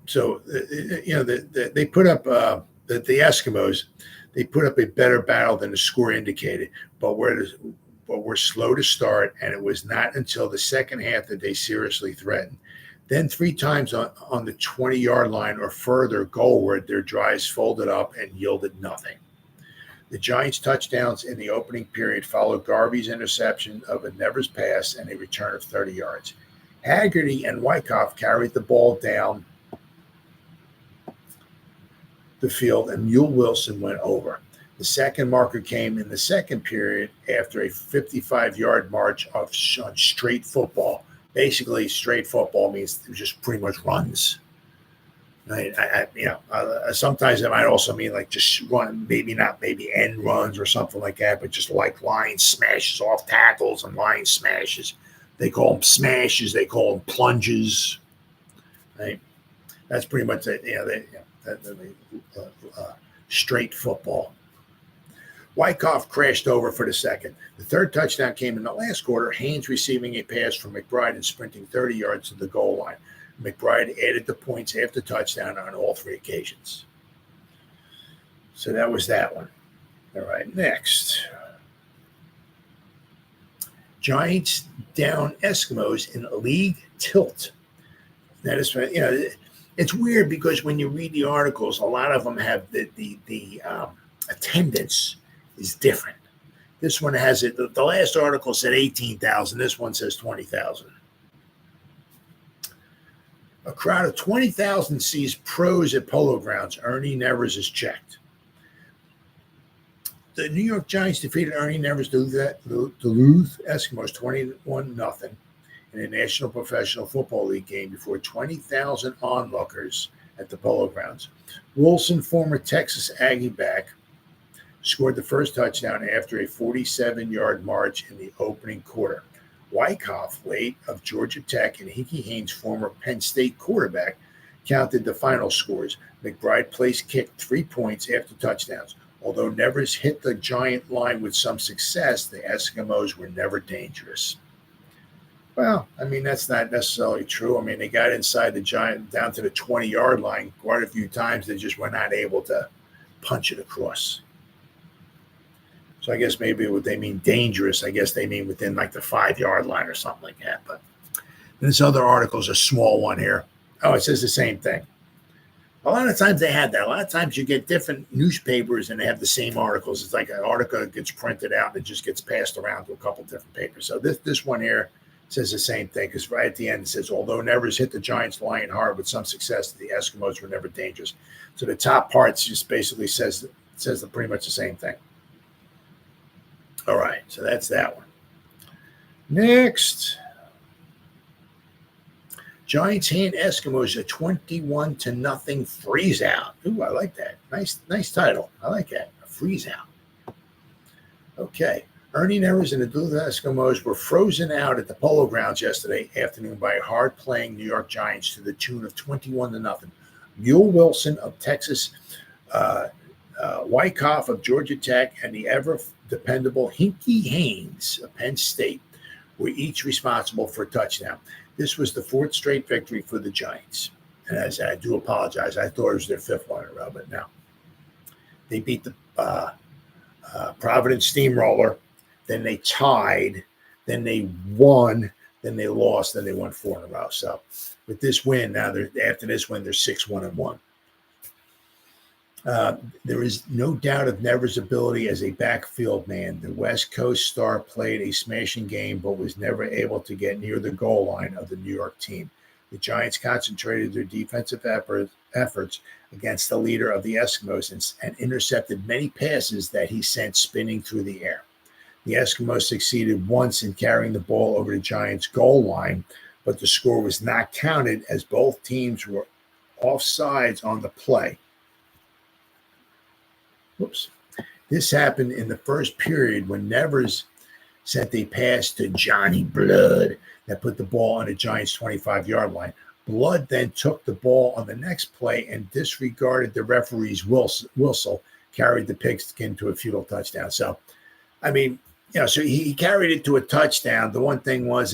So they put up the Eskimos. They put up a better battle than the score indicated, but we're slow to start, and it was not until the second half that they seriously threatened. Then 3 times on the 20-yard line or further goalward, their drives folded up and yielded nothing. The Giants' touchdowns in the opening period followed Garvey's interception of a Nevers pass and a return of 30 yards. Haggerty and Wyckoff carried the ball down the field, and Mule Wilson went over. The second marker came in the second period after a 55-yard march on straight football. Basically, straight football means it just pretty much runs. Sometimes it might also mean like just run, maybe end runs or something like that, but just like line smashes off tackles and line smashes. They call them smashes. They call them plunges. Right? That's pretty much it. Straight football. Wyckoff crashed over for the second. The third touchdown came in the last quarter. Haynes receiving a pass from McBride and sprinting 30 yards to the goal line. McBride added the points after touchdown on all three occasions. So that was that one. All right, next. Giants down Eskimos in league tilt. That is, it's weird because when you read the articles, a lot of them have the attendance is different. This one has it. The last article said 18,000. This one says 20,000. A crowd of 20,000 sees pros at Polo Grounds. Ernie Nevers is checked. The New York Giants defeated Ernie Nevers' Duluth Eskimos 21-0 in a National Professional Football League game before 20,000 onlookers at the Polo Grounds. Wilson, former Texas Aggie back, scored the first touchdown after a 47-yard march in the opening quarter. Wyckoff, late of Georgia Tech, and Hickey Haynes, former Penn State quarterback, counted the final scores. McBride kicked 3 points after touchdowns. Although Nevers hit the Giant line with some success, the Eskimos were never dangerous. Well, that's not necessarily true. They got inside the Giant down to the 20-yard line quite a few times. They just were not able to punch it across. So I guess maybe what they mean dangerous, I guess they mean within like the 5-yard line or something like that. But this other article is a small one here. Oh, it says the same thing. A lot of times they had that. A lot of times you get different newspapers and they have the same articles. It's like an article that gets printed out and it just gets passed around to a couple different papers. So this one here says the same thing because right at the end it says, although Nevers hit the Giants line hard with some success, the Eskimos were never dangerous. So the top parts just basically says pretty much the same thing. All right, so that's that one. Next. Giants hand Eskimos a 21-0 freeze out. Ooh, I like that. Nice title. I like that. A freeze out. Okay. Ernie Nevers and the Duluth Eskimos were frozen out at the Polo Grounds yesterday afternoon by hard-playing New York Giants to the tune of 21-0. Mule Wilson of Texas, Wyckoff of Georgia Tech, and the ever-dependable Hickey Haynes of Penn State were each responsible for a touchdown. This was the fourth straight victory for the Giants. And as I do apologize, I thought it was their fifth one in a row, but no. They beat the Providence Steamroller. Then they tied. Then they won. Then they lost. Then they won 4 in a row. So with this win, now after this win, they're 6-1-1. There is no doubt of Nevers' ability as a backfield man. The West Coast star played a smashing game, but was never able to get near the goal line of the New York team. The Giants concentrated their defensive efforts against the leader of the Eskimos and intercepted many passes that he sent spinning through the air. The Eskimos succeeded once in carrying the ball over the Giants' goal line, but the score was not counted as both teams were offsides on the play. Whoops. This happened in the first period when Nevers sent a pass to Johnny Blood that put the ball on the Giants' 25-yard line. Blood then took the ball on the next play and disregarded the referee's whistle, carried the pigskin to a futile touchdown. So, so he carried it to a touchdown. The one thing was,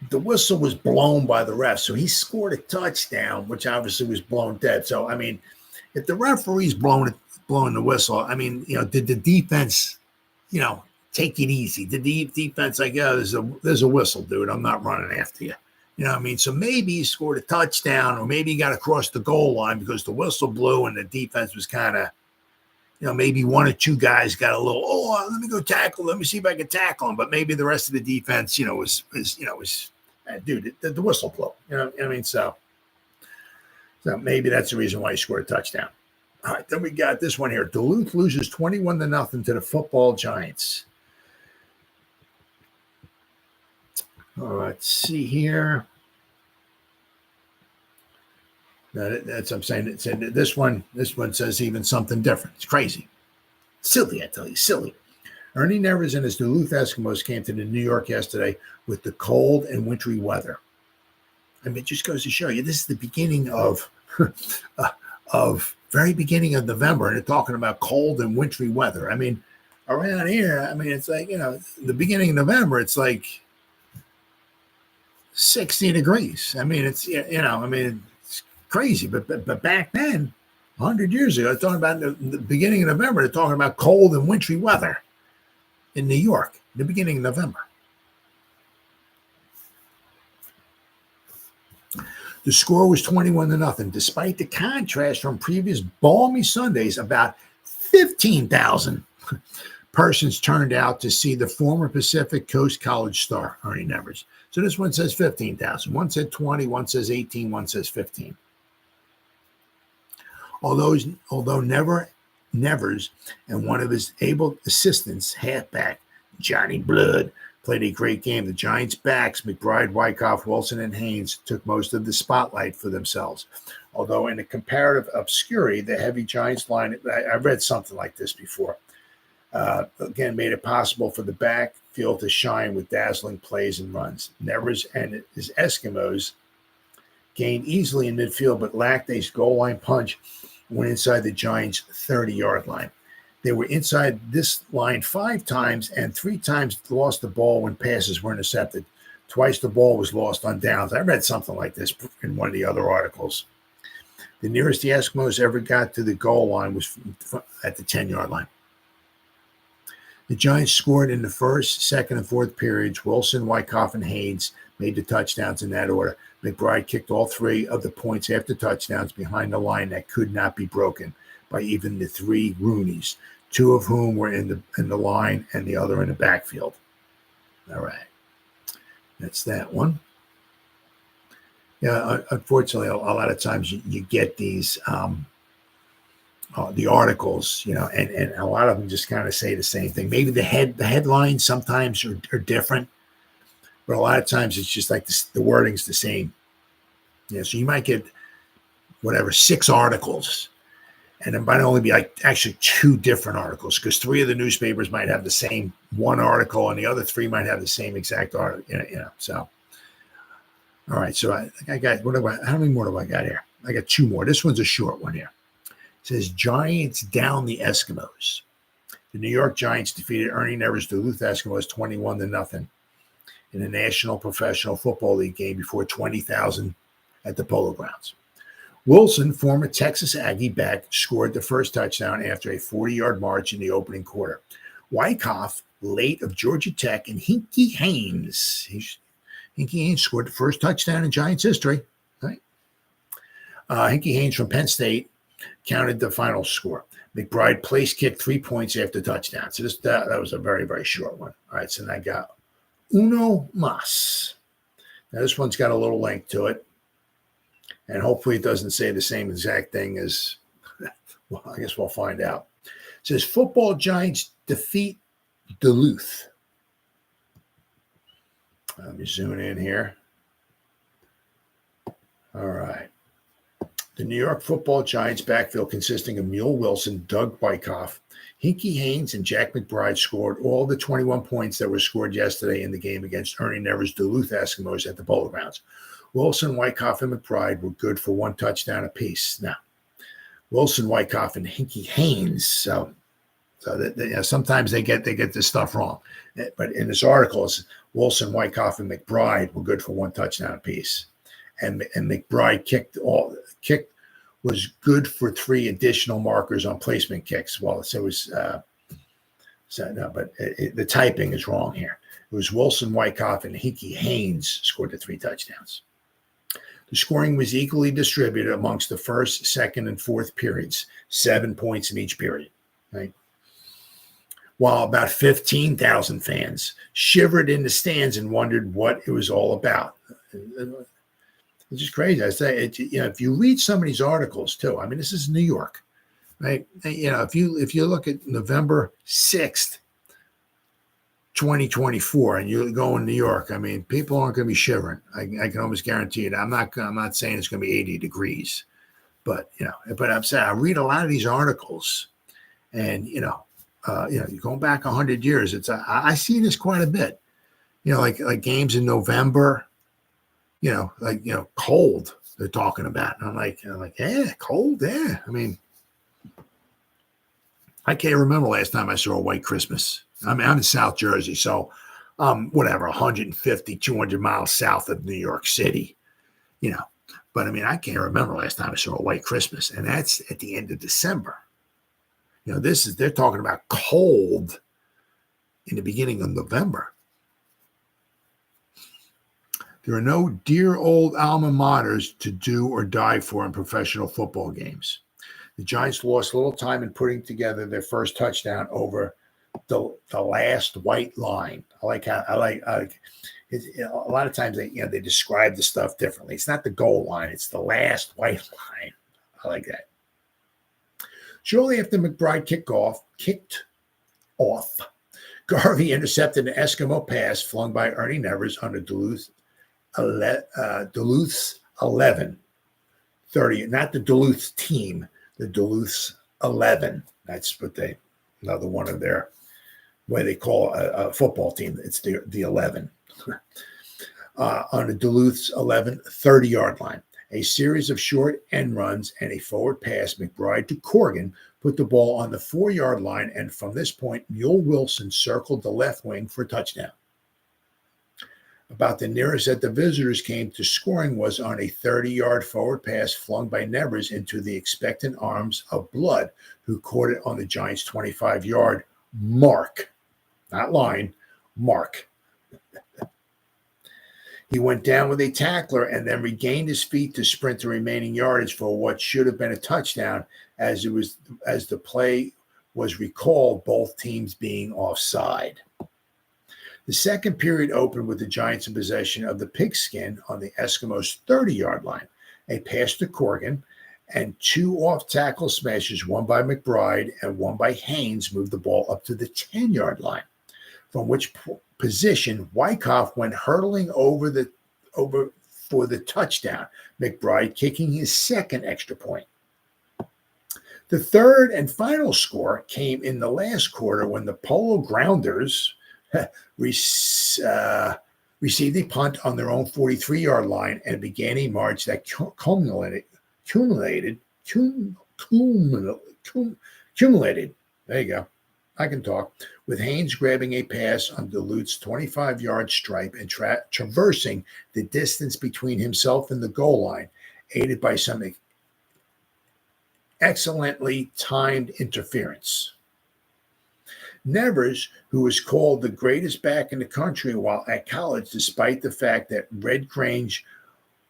the whistle was blown by the ref. So he scored a touchdown, which obviously was blown dead. So, if the referee's blowing the whistle, did the defense, take it easy? Did the defense there's a whistle, dude. I'm not running after you. So maybe he scored a touchdown or maybe he got across the goal line because the whistle blew and the defense was kind of, maybe one or two guys got a little, let me go tackle. Let me see if I can tackle him. But maybe the rest of the defense, was dude, the whistle blew. So maybe that's the reason why he scored a touchdown. All right, then we got this one here. Duluth loses 21-0 to the football Giants. Let's see here. That's what I'm saying. It said this one says even something different. It's crazy. Silly, I tell you, silly. Ernie Nevers and his Duluth Eskimos came to New York yesterday with the cold and wintry weather. I mean, it just goes to show you, this is the beginning of very beginning of November, and they're talking about cold and wintry weather. I mean, around here, I mean, it's like, the beginning of November, it's like 60 degrees. I mean, it's, it's crazy. But back then, 100 years ago, they're talking about the beginning of November, they're talking about cold and wintry weather in New York, the beginning of November. The score was 21-0. Despite the contrast from previous balmy Sundays, about 15,000 persons turned out to see the former Pacific Coast College star, Ernie Nevers. So this one says 15,000. One said 20, one says 18, one says 15. Although Nevers and one of his able assistants, halfback Johnny Blood, played a great game, the Giants' backs, McBride, Wyckoff, Wilson, and Haynes, took most of the spotlight for themselves. Although in a comparative obscurity, the heavy Giants line, I read something like this before, again, made it possible for the backfield to shine with dazzling plays and runs. Nevers and his Eskimos gained easily in midfield, but lacked a goal line punch when inside the Giants' 30-yard line. They were inside this line 5 times and 3 times lost the ball when passes were intercepted. Twice the ball was lost on downs. I read something like this in one of the other articles. The nearest the Eskimos ever got to the goal line was at the 10-yard line. The Giants scored in the first, second, and fourth periods. Wilson, Wyckoff, and Haynes made the touchdowns in that order. McBride kicked all 3 of the points after touchdowns behind the line that could not be broken by even the 3 Roonies, 2 of whom were in the line and the other in the backfield. All right. That's that one. Yeah, unfortunately, a lot of times you get these the articles, and a lot of them just kind of say the same thing. Maybe the headlines sometimes are different, but a lot of times it's just like the wording's the same. Yeah, so you might get 6 articles, and it might only be actually 2 different articles, because 3 of the newspapers might have the same one article, and the other 3 might have the same exact article. So, all right. So I got how many more do I got here? I got 2 more. This one's a short one here. It says Giants down the Eskimos. The New York Giants defeated Ernie Nevers' Duluth Eskimos 21-0 in a National Professional Football League game before 20,000 at the Polo Grounds. Wilson, former Texas Aggie back, scored the first touchdown after a 40-yard march in the opening quarter. Wyckoff, late of Georgia Tech, and Hinkie Haynes. Hinkie Haynes scored the first touchdown in Giants history. Right? Hinkie Haynes from Penn State counted the final score. McBride place kicked 3 points after touchdown. So that was a very, very short one. All right, so then I got uno mas. Now this one's got a little length to it, and hopefully it doesn't say the same exact thing as, well, I guess we'll find out. It says football Giants defeat Duluth. Let me zoom in here. All right. The New York football Giants backfield, consisting of Mule Wilson, Doug Wyckoff, Hinkie Haynes, and Jack McBride, scored all the 21 points that were scored yesterday in the game against Ernie Nevers' Duluth Eskimos at the Polo Grounds. Wilson, Wyckoff, and McBride were good for 1 touchdown apiece. Now, Wilson, Wyckoff, and Hinkie Haynes. So that, sometimes they get this stuff wrong. But in this article, it's Wilson, Wyckoff, and McBride were good for 1 touchdown apiece. And McBride was good for 3 additional markers on placement kicks. Well, so it was the typing is wrong here. It was Wilson, Wyckoff, and Hinkie Haynes scored the 3 touchdowns. The scoring was equally distributed amongst the first, second, and fourth periods, 7 points in each period. Right? While about 15,000 fans shivered in the stands and wondered what it was all about. It's just crazy. I say, if you read some of these articles too, I mean, this is New York, right? If you look at November 6th, 2024 and you go in New York, I mean, people aren't going to be shivering. I can almost guarantee it. I'm not saying it's going to be 80 degrees, but I'm saying I read a lot of these articles, and you're going back 100 years. I see this quite a bit. Like games in November. Cold. They're talking about, and I'm like, yeah, cold, yeah. I mean, I can't remember last time I saw a white Christmas. I mean, I'm in South Jersey, so whatever, 150, 200 miles south of New York City, But I mean, I can't remember last time I saw a white Christmas, and that's at the end of December. They're talking about cold in the beginning of November. There are no dear old alma maters to do or die for in professional football games. The Giants lost little time in putting together their first touchdown over the last white line. I like it, a lot of times they describe the stuff differently. It's not the goal line; it's the last white line. I like that. Shortly after McBride kicked off, Garvey intercepted an Eskimo pass flung by Ernie Nevers on the Duluth's 11, 30, not the Duluth team, the Duluth's 11. That's what another one of their, way they call a football team. It's the 11. On the Duluth's 11, 30-yard line. A series of short end runs and a forward pass, McBride to Corrigan, put the ball on the 4-yard line, and from this point, Mule Wilson circled the left wing for a touchdown. About the nearest that the visitors came to scoring was on a 30-yard forward pass flung by Nevers into the expectant arms of Blood, who caught it on the Giants' 25-yard mark. Not line, mark. He went down with a tackler and then regained his feet to sprint the remaining yardage for what should have been a touchdown, as the play was recalled, both teams being offside. The second period opened with the Giants in possession of the pigskin on the Eskimos' 30-yard line. A pass to Corrigan and 2 off-tackle smashes, one by McBride and one by Haynes, moved the ball up to the 10-yard line, from which position Wyckoff went hurtling over for the touchdown, McBride kicking his second extra point. The third and final score came in the last quarter when the Polo Grounders received a punt on their own 43-yard line and began a march that culminated. There you go. I can talk. With Haynes grabbing a pass on Duluth's 25-yard stripe and traversing the distance between himself and the goal line, aided by some excellently timed interference. Nevers, who was called the greatest back in the country while at college, despite the fact that Red Grange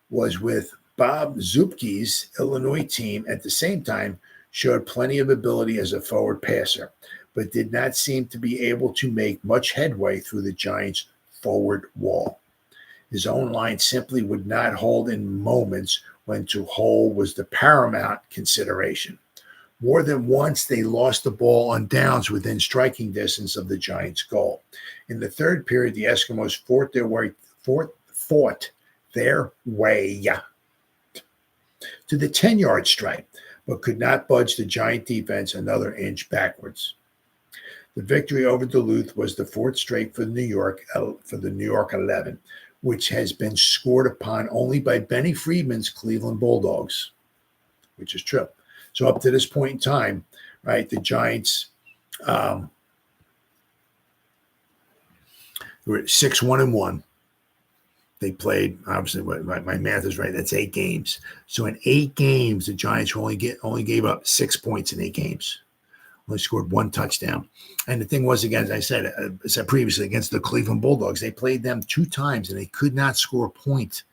was with Bob Zupke's Illinois team at the same time, showed plenty of ability as a forward passer, but did not seem to be able to make much headway through the Giants' forward wall. His own line simply would not hold in moments when to hold was the paramount consideration. More than once, they lost the ball on downs within striking distance of the Giants' goal. In the third period, the Eskimos fought their way to the 10-yard stripe, but could not budge the Giant defense another inch backwards. The victory over Duluth was the fourth straight for the New York 11, which has been scored upon only by Benny Friedman's Cleveland Bulldogs, which is true. So up to this point in time, right, the Giants were 6-1-1. They played, obviously, my math is right, that's 8 games. So in 8 games, the Giants only gave up 6 points in 8 games. Only scored 1 touchdown. And the thing was, again, as I said previously, against the Cleveland Bulldogs, they played them 2 times, and they could not score a point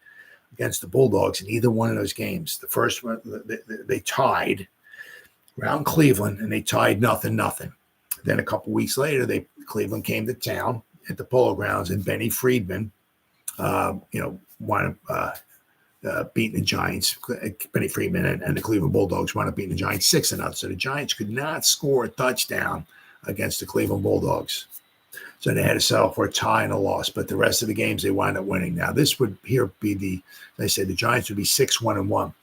against the Bulldogs in either one of those games. The first one, they tied around Cleveland, and they tied 0-0. Then a couple weeks later, Cleveland came to town at the Polo Grounds, and Benny Friedman, wound up beating the Giants. Benny Friedman and the Cleveland Bulldogs wound up beating the Giants 6-0. So the Giants could not score a touchdown against the Cleveland Bulldogs. So they had to settle for a tie and a loss, but the rest of the games they wound up winning. Now this would here be as I said, the Giants would be 6-1-1.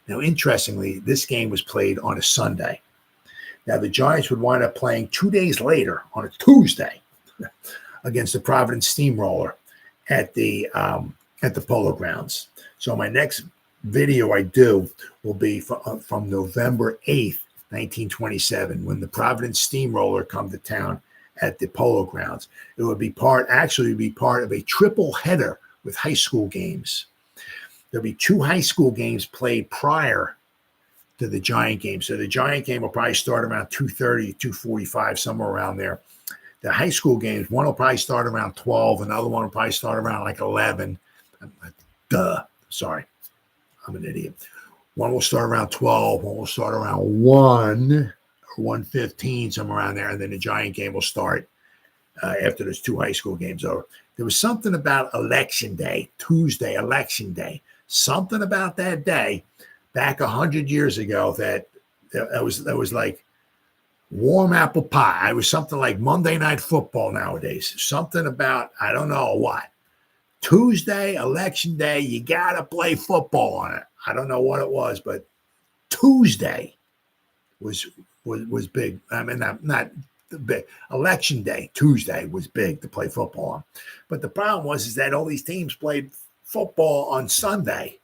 Now, interestingly, this game was played on a Sunday. Now the Giants would wind up playing 2 days later on a Tuesday against the Providence Steamroller at the Polo Grounds. So my next video I do will be from November 8th, 1927, when the Providence Steamroller come to town at the Polo Grounds. It would be part of a triple header with high school games. There'll be 2 high school games played prior to the Giant game. So the Giant game will probably start around 2:30, 2:45, somewhere around there. The high school games, one will probably start around 12, another one will probably start around like 11. Sorry, I'm an idiot. One will start around 12, one will start around 1 or 1:15, somewhere around there, and then the Giant game will start after those 2 high school games over. There was something about Election Day, Tuesday, Election Day, something about that day back 100 years ago that was like warm apple pie. It was something like Monday Night Football nowadays. Something about, I don't know what. Tuesday, Election Day, you got to play football on it. I don't know what it was, but Tuesday was big. I mean, not big. Election Day, Tuesday was big to play football on. But the problem is that all these teams played football on Sunday.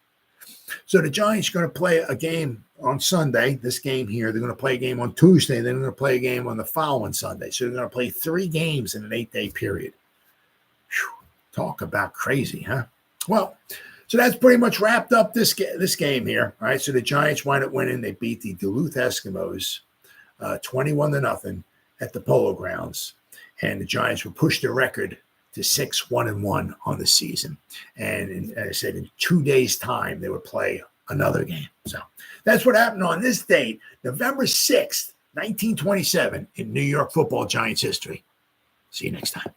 So the Giants are going to play a game on Sunday, this game here. They're going to play a game on Tuesday. Then they're going to play a game on the following Sunday. So they're going to play 3 games in an 8-day period. Whew, talk about crazy, huh? Well, so that's pretty much wrapped up this game here. All right, so the Giants wind up winning. They beat the Duluth Eskimos 21-0 at the Polo Grounds. And the Giants will push their record to 6-1-1 on the season. And as I said, in 2 days' time, they would play another game. So that's what happened on this date, November 6th, 1927, in New York football Giants history. See you next time.